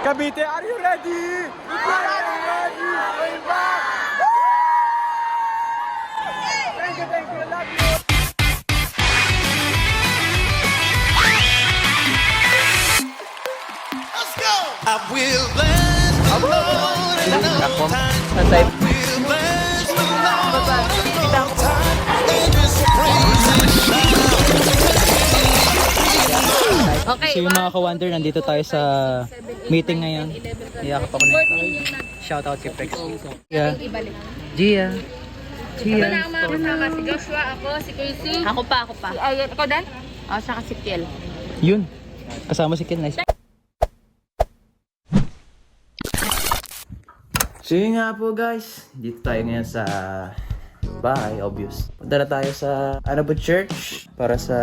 Cavite, are you ready? Are you ready? Going back! Thank you, thank you. I love you. Let's go! I will bless the Lord at no time. I will bless the Lord at no time. And His praise So yung mga ka-wonder, nandito tayo sa meeting ngayon. Iyakap ako na ito. Shoutout kay Prex. Yeah. Gia. Gia. Kasama si Joshua, ako, si Casey. Ako pa. Si Ayan, ikaw Dan? Ako, saka si Kiel. Yun. Kasama si Ken. Nice. So yun nga po guys. Dito tayo ngayon sa bahay, obvious. Punta na tayo sa Anabot Church para sa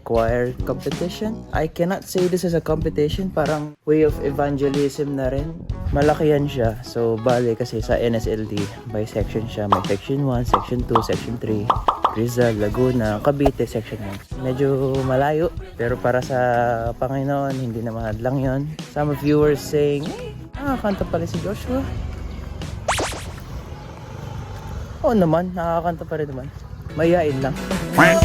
choir competition. I cannot say this is a competition, parang way of evangelism na rin. Malaki yan siya. So bale kasi sa NSLD, by section siya. May section 1, section 2, section 3. Rizal, Laguna, Cavite, section 1. Medyo malayo, pero para sa Panginoon, hindi na mahadlang yon. Some viewers saying, kanta pala si Joshua. Oo naman, nakakanta pa rin naman. Mayain lang. Ayun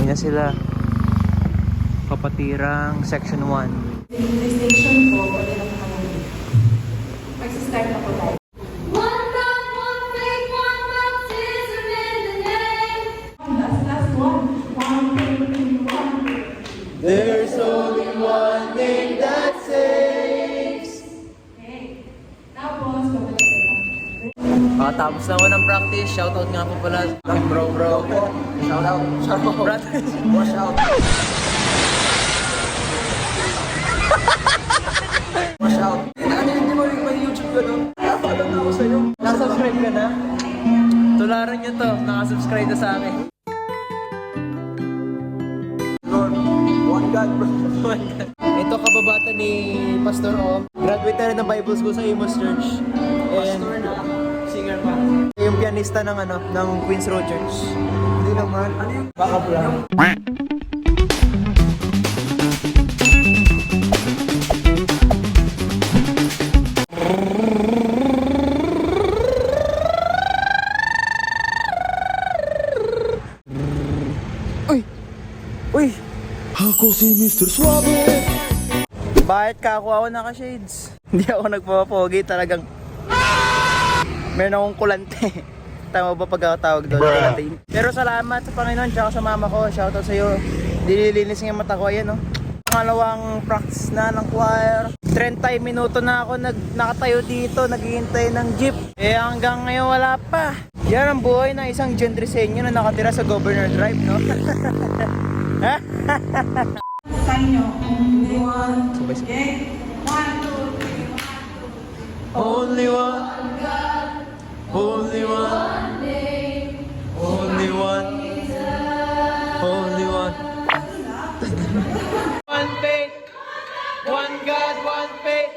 na sila. Kapatirang section 1. Station po, wala na po kami. Mag-start na po tayo. One God, one faith, one baptism in the name. Last one. One faith, one faith. There's only one name that saves. Okay. Tapos, babalik tayo. Tapos na ako ng practice. Shoutout nga po pala. Bro. Shoutout. Brothers. Wash out. Wash out. Hindi mo rin may YouTube ka no? Napaalam na ako sa'yo. Nakasubscribe ka na? Tularan nyo to. Nakasubscribe na sa akin. Lord, one God bro. Ito kababata ni Pastor Om. Graduate na rin ng Bible School sa Amos Church. Pastor na. Singer pa. Yung pianista ng ng Queens Road Church. Hindi naman. Ano yung backup lang? Uy! Ako si Mr. Suave. Bakit ka ako naka-shades? Hindi ako nagpapapogi, talagang meron akong kulante. Tama ba pagkakatawag doon? Kulante. Pero salamat sa Panginoon tsaka sa mama ko. Shoutout sa'yo. Dililinis nga yung mata ko. Ayan, no? Pangalawang practice na ng choir. 30 minuto na ako nakatayo dito, naghihintay ng jeep. Hanggang ngayon wala pa. Yan ang buhay ng isang gendrisenyo na nakatira sa Governor Drive, no? Sa inyo, only one. Okay? 1, 2, 3, 1, 2. Only one. Only one. Only one. Only one. One faith. One God, one faith.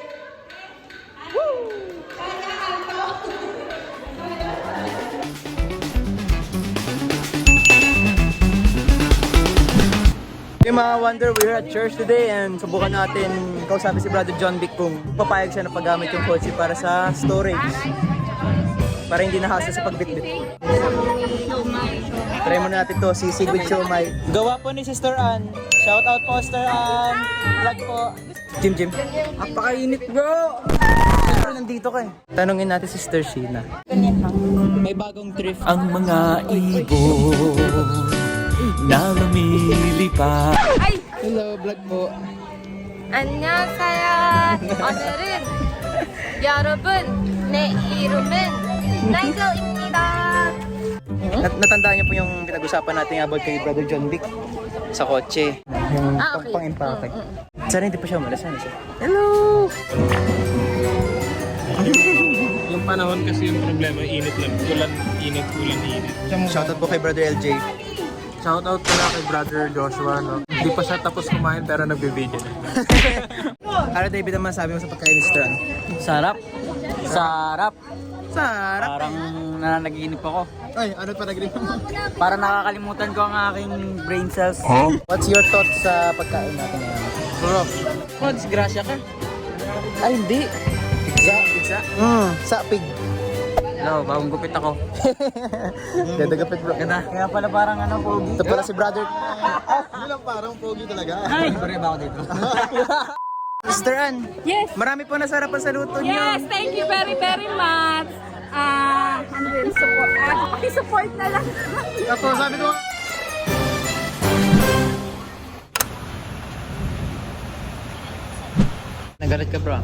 Yung mga wonder, we're at church today and subukan natin kausapin si Brother John Vic kung papayag siya na paggamit yung kotse para sa storage. Para hindi nahasa sa pagbitbit. Try muna natin to, sisig with siomay. Gawa po ni Sister Ann. Shout out po, Sister Ann. Vlog po. Jim. Apakainit bro! Siyempre nandito ka eh. Tanungin natin si Sister Sheena. May bagong thrift. Ang mga ibon na lumilipat. Ay! Hello, vlog po. 안녕하세요. 오늘은 여러분 내 이름은 나이저입니다. Natandaan niyo po yung pinag-usapan natin about kay Brother John Vic sa kotse. Yung okay. pang-impake. Sana hindi pa siya umalas. Sana siya. Hello. Yung panahon kasi yung problema, init lang. Init. Shoutout po kay Brother LJ. Shoutout pala kay Brother Joshua, no? Hindi pa siya tapos kumain pero nagbe-video na. Ano David naman sabi mo sa pagkain ni Sister Ann? Sarap. Sarap. Parang nananaginip ako. Ay, ano pa nag-grip? Parang nakakalimutan ko ang aking brain cells. What's your thoughts sa pagkain natin ngayon? Bro, oh, disgrasya ka. Ay, hindi. Pizza? Sa pig. No, bagong gupit ako. Dadagapit bro. Ganda. Kaya pala parang ano, pogi. Ito pala si brother. Hindi lang parang pogi talaga. Ay! Pare ba ako dito? Sister Ann, Yes. marami po nasarapan sa luto niyo. Yes, thank you very, very much. Ano din, support. Paki-support na lang. Tapos sabi ko, Nagalit ka bro.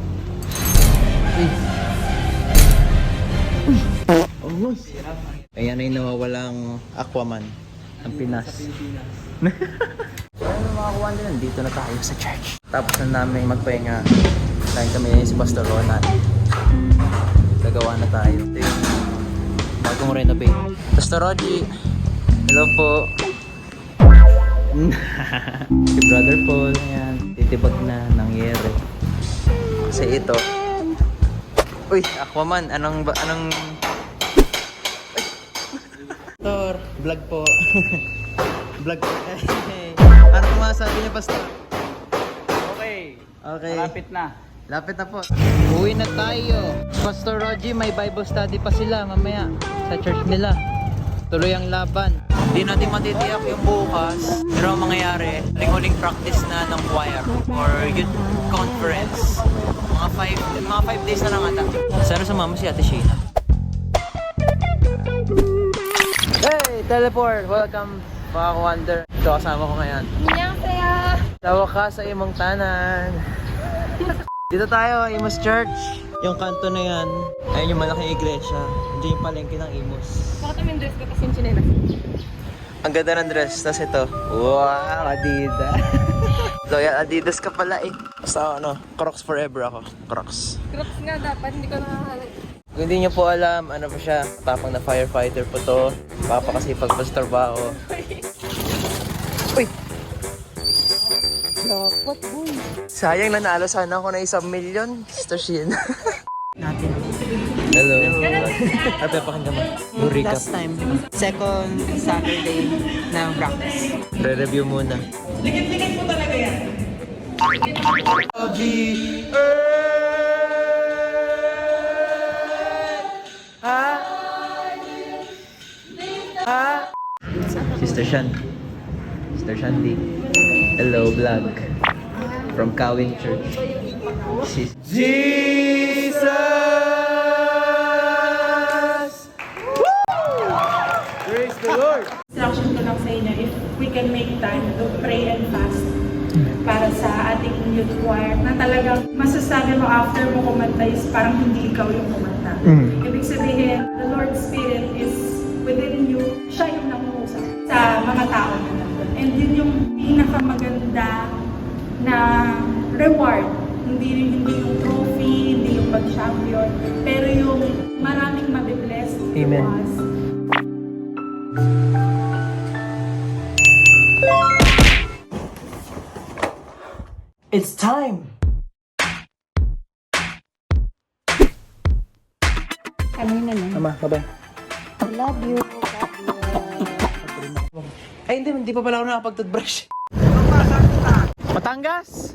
Ayan ay nawawalang Aquaman. Ang Pinas. Ano mga kawan din, nandito na tayo sa church. Tapos na namin magpahinga. Kain kami si Pastor Ronan. Gagawa na tayo. Ito yung bagong renovate. Pastor Roji, hello po. Si Brother Paul, ayan. Titibag na nangyari. Kasi ito. Uy, Aquaman, anong Pastor, vlog po. Vlog po. Ano po masasabi niyo, Pastor? Okay. Okay. Malapit na. Lapit na po. Uwi na tayo. Pastor Roji, may Bible study pa sila mamaya sa church nila. Tuloy ang laban. Hindi natin matitiyak yung bukas. Pero ang mangyayari, huling practice na ng choir or youth conference. Mga 5 days na lang ata. Sana sumama si Ate Sheena. Hey, teleport! Welcome, mga ka-wonder. Ito kasama ko ngayon. Annyeonghaseyo. Tawa ka sa imong tanan. Dito tayo, Imus Church. Yung kanto na yan, ayun yung malaking iglesia. Diyan yung palengke ng Imus. Bakit namin dress ko kasi yung chinelas? Ang ganda ng dress. Tapos ito, wow, Adidas. Loyal Adidas ka pala eh. Basta ano, Crocs forever ako. Crocs. Crocs nga dapat, hindi ko nakakalala. Kung hindi nyo po alam, ano po siya, tapang na firefighter po to. Papakasipag pa sa trabaho. Uy! Jackpot, boy! Sayang, nanalo sana ako na 1 million. Sister Shin. Hello. Ate, pakinggan mo. Recap. Last time, second Saturday ng practice. Re-review muna. Sister Shan. Sister Shanti. Hello, vlog. From Kawin Church. Jesus! Praise the Lord! Instruction ko lang sa inyo, if we can make time to pray and fast para sa ating youth choir, na talagang masasabi mo after mo kumanta is parang hindi ikaw yung kumanta. Ibig sabihin, the Lord's Spirit is within you, siya yung nangungusap sa mga tao na nandun. And yun yung pinakamaganda na reward. Hindi yung trophy, hindi yung pag-champion, pero yung maraming mabibless to Amen. us. It's time! Mama, bye-bye. I love you. Ay, hindi pa pala ako nakapag-toothbrush. Matangas!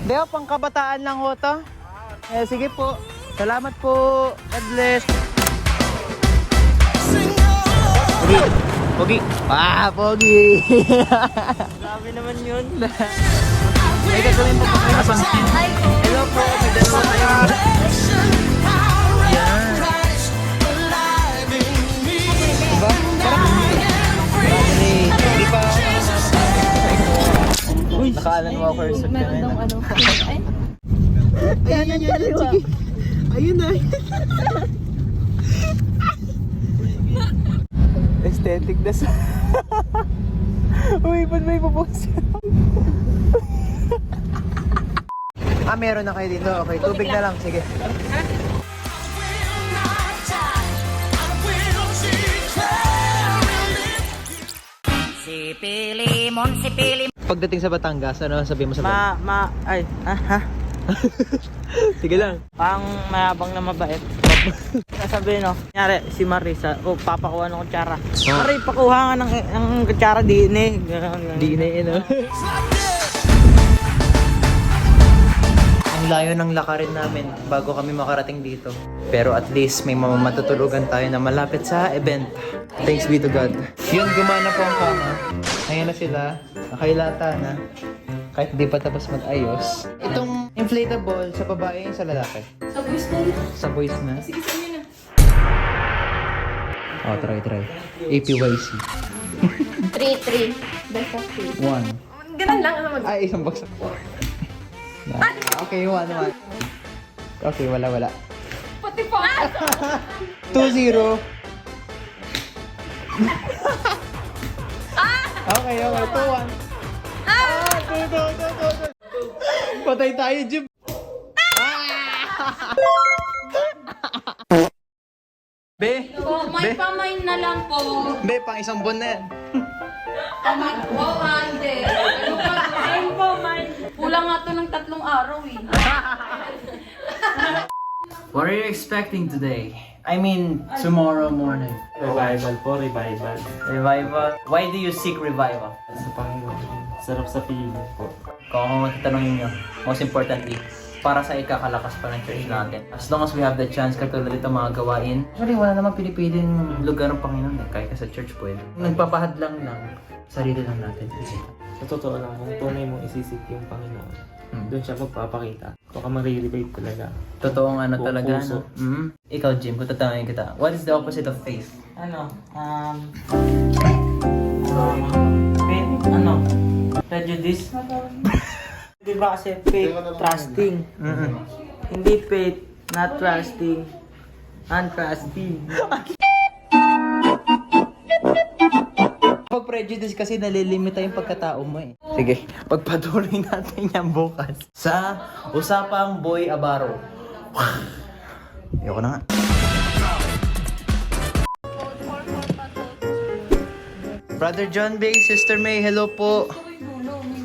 Hindi, pang kabataan lang ho to. Sige po. Salamat po. God bless. Pogi. Pogi. Pogi. Grabe naman yun. Ay, gagawin po po kayo. Hello po. May dalawa tayo. Yan. Diba? Hindi pa ako Naka-Alan Walker suit ka na. Ayun yung dalawa. Ayun na. Aesthetic na sa... Uy, ba't may pupos? Meron na kayo dito. Okay, tubig na lang. Sige. Sipili mon, sipili. Pagdating sa Batangas, ano sabihin mo sa Sige lang. Parang mayabang na mabait. Sasabihin, no? Kunyari, si Marisa, papakuha ng kutsara. Mari, pakuha nga ng kutsara, DNA. Di na yun, Ang layo ng lakarin namin bago kami makarating dito. Pero at least may matutulugan tayo na malapit sa event. Thanks be to God. Yun, gumana po ang kama. Ayan na sila. Nakailata na. Kahit di pa tapos mag-ayos. Itong inflatable sa babae yung sa lalaki. Sa boys na yun. Sa boys na. Sige, sa inyo na. Oh, try. APYC. 3-3. Best of 3. 1. Ganun lang. Ano mag- Ay, isang box. Okay, 1. Okay, wala. Pati pa. 2-0. Okay, 2-1. 2. Patay tayo, Jim. Be, Po, may pamain na lang po. be, pang isang buwan na yan. Hindi. Ano pa? Ayun po, may. Kulang nga to ng 3 araw eh. What are you expecting today? I mean, tomorrow morning. Revival po, revival. Revival? Why do you seek revival? Sa Panginoon. Sarap sa feeling po. Kung ako magtatanongin nyo, most importantly, para sa ikakalakas pa ng church natin. As long as we have the chance, katulad ito mga gawain, actually wala namang pinipiling lugar ng Panginoon eh. Kahit sa church pwede. Nagpapahadlang lang, sarili lang natin. Sa totoo lang, kung tunay mong isisik yung Panginoon, doon siya magpapakita. Baka marirelate talaga. Totoong ano Buong talaga, puso. no? Ikaw, Jim, kung tatanungin kita, what is the opposite of faith? Prejudice. Di ba kasi faith, trusting. Hindi faith, not trusting. Untrusting. Pag prejudice kasi nalilimita yung pagkatao mo eh. Sige, pagpatuloy natin yan bukas. Sa Usapang Boy Abaro. Ayoko na nga. Brother John Bay, Sister May, hello po.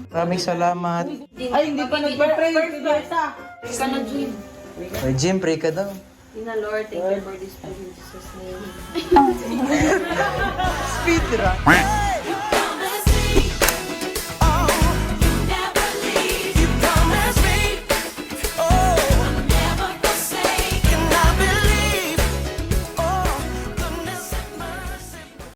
Maraming salamat. Ay, hindi pa nag-pray. Ika na, Jim. Ay, Jim, pray ka daw. Ina Lord, thank you for this food in Jesus' name. Speed run.